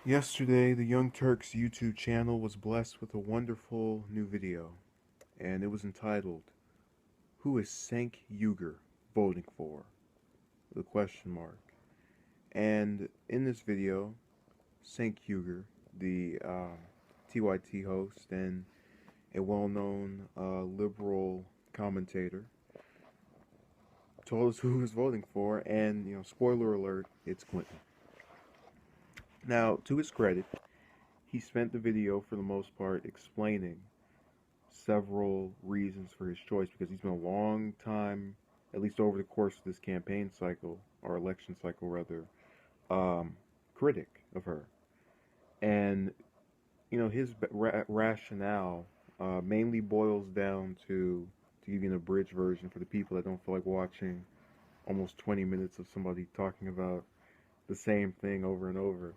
Yesterday, the Young Turks YouTube channel was blessed with a wonderful new video, and it was entitled, "Who is Cenk Uygur voting for?" With a question mark. And in this video, Cenk Uygur, the TYT host and a well-known liberal commentator, told us who he was voting for, and spoiler alert, it's Clinton. Now, to his credit, he spent the video for the most part explaining several reasons for his choice because he's been a long time, at least over the course of this campaign cycle, or election cycle rather, critic of her. And, his rationale mainly boils down to give you an abridged version for the people that don't feel like watching almost 20 minutes of somebody talking about the same thing over and over.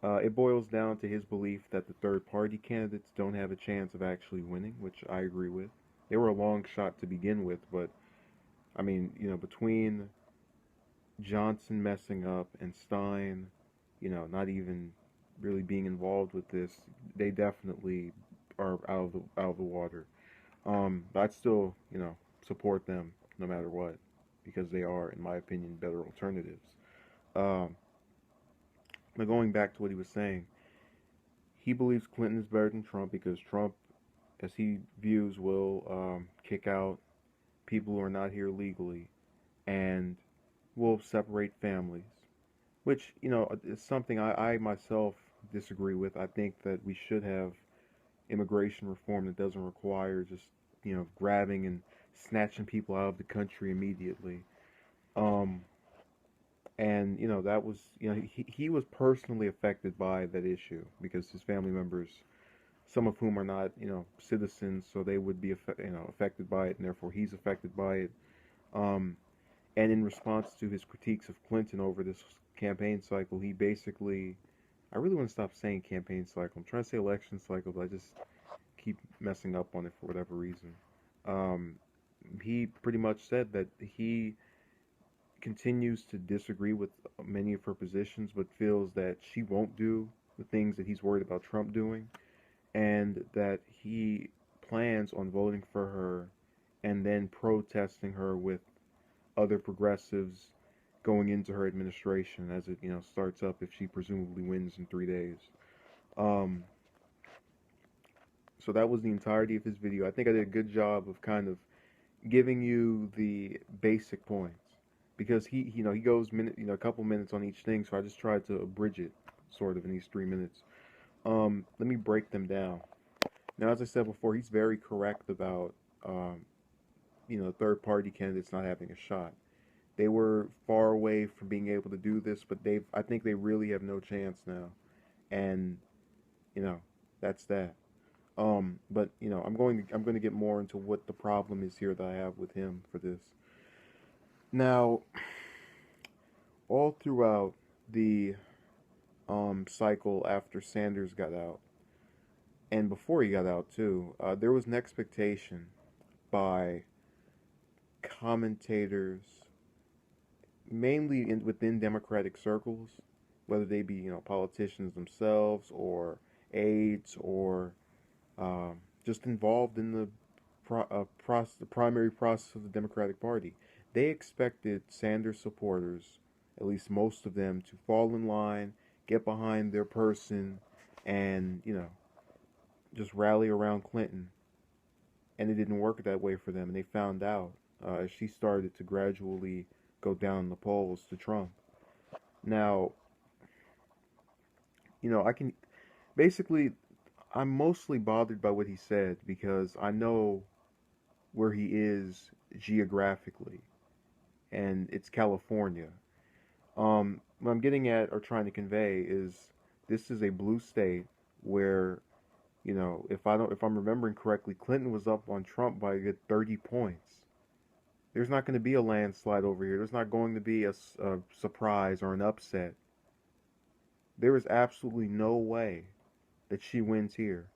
It boils down to his belief that the third party candidates don't have a chance of actually winning, which I agree with. They were a long shot to begin with, but I mean, between Johnson messing up and Stein, not even really being involved with this, they definitely are out of the water. But I'd still, support them no matter what because they are, in my opinion, better alternatives. Um, but going back to what he was saying, he believes Clinton is better than Trump because Trump, as he views, will kick out people who are not here legally and will separate families, which, is something I myself disagree with. I think that we should have immigration reform that doesn't require just, grabbing and snatching people out of the country immediately. Um, and, that was, he was personally affected by that issue because his family members, some of whom are not, citizens, so they would be, affected by it, and therefore he's affected by it. Um, and in response to his critiques of Clinton over this campaign cycle, he basically, I really want to stop saying campaign cycle. I'm trying to say election cycle, but I just keep messing up on it for whatever reason. Um, he pretty much said that he continues to disagree with many of her positions, but feels that she won't do the things that he's worried about Trump doing, and that he plans on voting for her and then protesting her with other progressives going into her administration as it starts up if she presumably wins in 3 days. Um, so that was the entirety of his video. I think I did a good job of kind of giving you the basic points because he goes a couple minutes on each thing. So I just tried to abridge it sort of in these 3 minutes. Let me break them down. Now, as I said before, he's very correct about um, third party candidates not having a shot. They were far away from being able to do this, but I think they really have no chance now. And, you know, that's that. But I'm going to get more into what the problem is here that I have with him for this. Now, all throughout the cycle after Sanders got out, and before he got out too, there was an expectation by commentators, mainly within Democratic circles, whether they be politicians themselves or aides or just involved in the primary process of the Democratic Party. They expected Sanders supporters, at least most of them, to fall in line, get behind their person, and just rally around Clinton. And it didn't work that way for them, and they found out as she started to gradually go down the polls to Trump. Now, I can basically, I'm mostly bothered by what he said because I know where he is geographically, and it's California. What I'm getting at or trying to convey is this is a blue state where, if I'm remembering correctly, Clinton was up on Trump by a good 30 points. There's not going to be a landslide over here. There's not going to be a surprise or an upset. There is absolutely no way that she wins here.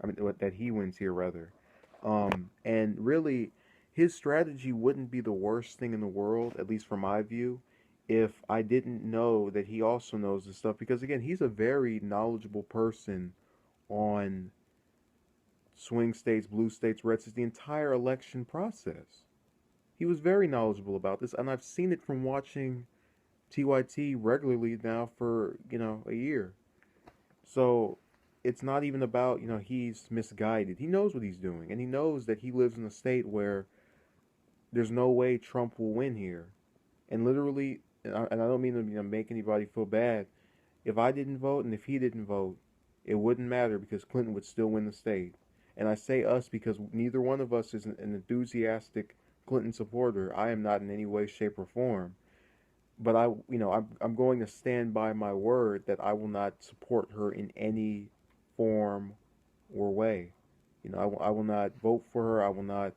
I mean, that he wins here rather. And really, his strategy wouldn't be the worst thing in the world, at least from my view, if I didn't know that he also knows this stuff, because again, he's a very knowledgeable person on swing states, blue states, red states, the entire election process. He was very knowledgeable about this, and I've seen it from watching TYT regularly now for, a year. So it's not even about, he's misguided. He knows what he's doing, and he knows that he lives in a state where there's no way Trump will win here. And literally, and I don't mean to make anybody feel bad, if I didn't vote and if he didn't vote, it wouldn't matter because Clinton would still win the state. And I say us because neither one of us is an enthusiastic Clinton supporter. I am not in any way, shape, or form. But I'm going to stand by my word that I will not support her in any form or way. I will not vote for her. I will not,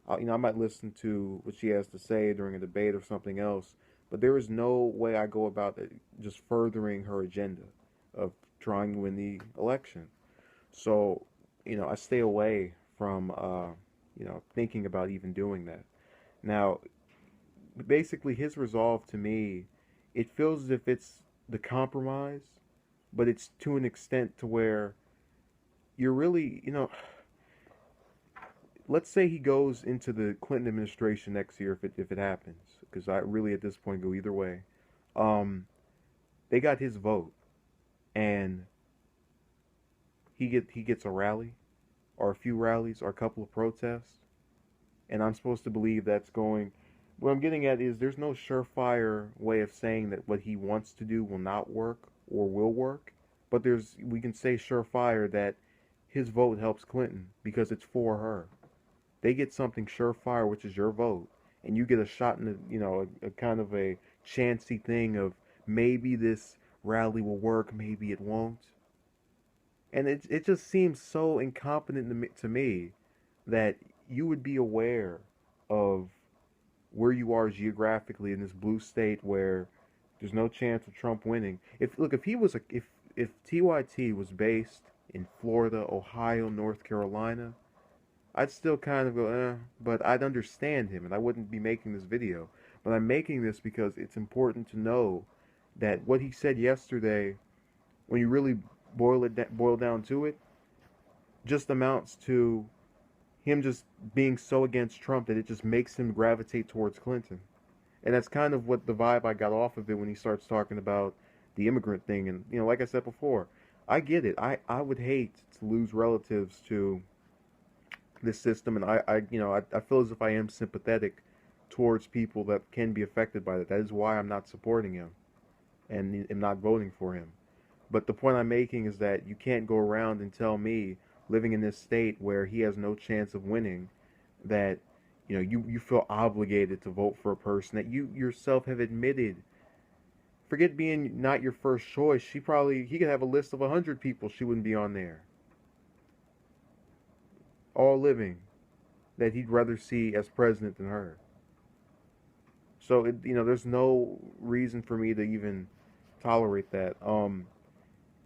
I might listen to what she has to say during a debate or something else. But there is no way I go about it just furthering her agenda of trying to win the election. So, I stay away from, thinking about even doing that. Now, basically, his resolve to me, it feels as if it's the compromise, but it's to an extent to where you're really, let's say he goes into the Clinton administration next year if it happens, because I really at this point go either way. Um, they got his vote, and he gets a rally, or a few rallies, or a couple of protests, and I'm supposed to believe that's going. What I'm getting at is there's no surefire way of saying that what he wants to do will not work or will work, but we can say surefire that his vote helps Clinton because it's for her. They get something surefire, which is your vote, and you get a shot in the, a kind of a chancy thing of maybe this rally will work, maybe it won't. And it just seems so incompetent to me that you would be aware of where you are geographically in this blue state where there's no chance of Trump winning. If he was if TYT was based in Florida, Ohio, North Carolina, I'd still kind of go, but I'd understand him and I wouldn't be making this video. But I'm making this because it's important to know that what he said yesterday, when you really boil down to it, just amounts to him just being so against Trump that it just makes him gravitate towards Clinton. And that's kind of what the vibe I got off of it when he starts talking about the immigrant thing. And, like I said before, I get it. I would hate to lose relatives to this system. And I feel as if I am sympathetic towards people that can be affected by that. That is why I'm not supporting him and am not voting for him. But the point I'm making is that you can't go around and tell me, living in this state where he has no chance of winning, that you feel obligated to vote for a person that you yourself have admitted. Forget being not your first choice. He could have a list of 100 people she wouldn't be on there, all living, that he'd rather see as president than her. So there's no reason for me to even tolerate that.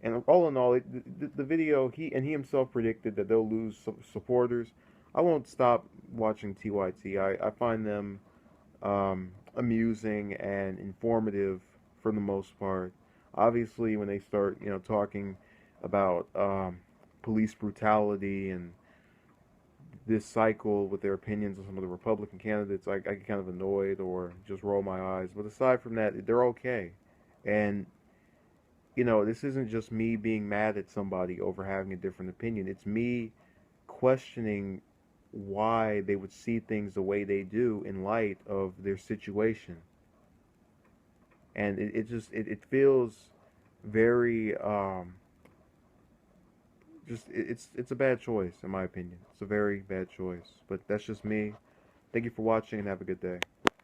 And all in all, the video, he himself predicted that they'll lose supporters. I won't stop watching TYT. I find them amusing and informative for the most part. Obviously, when they start, talking about police brutality and this cycle with their opinions on some of the Republican candidates, I get kind of annoyed or just roll my eyes. But aside from that, they're okay. And this isn't just me being mad at somebody over having a different opinion. It's me questioning why they would see things the way they do in light of their situation. And it feels very it's a bad choice in my opinion. It's a very bad choice. But that's just me. Thank you for watching and have a good day.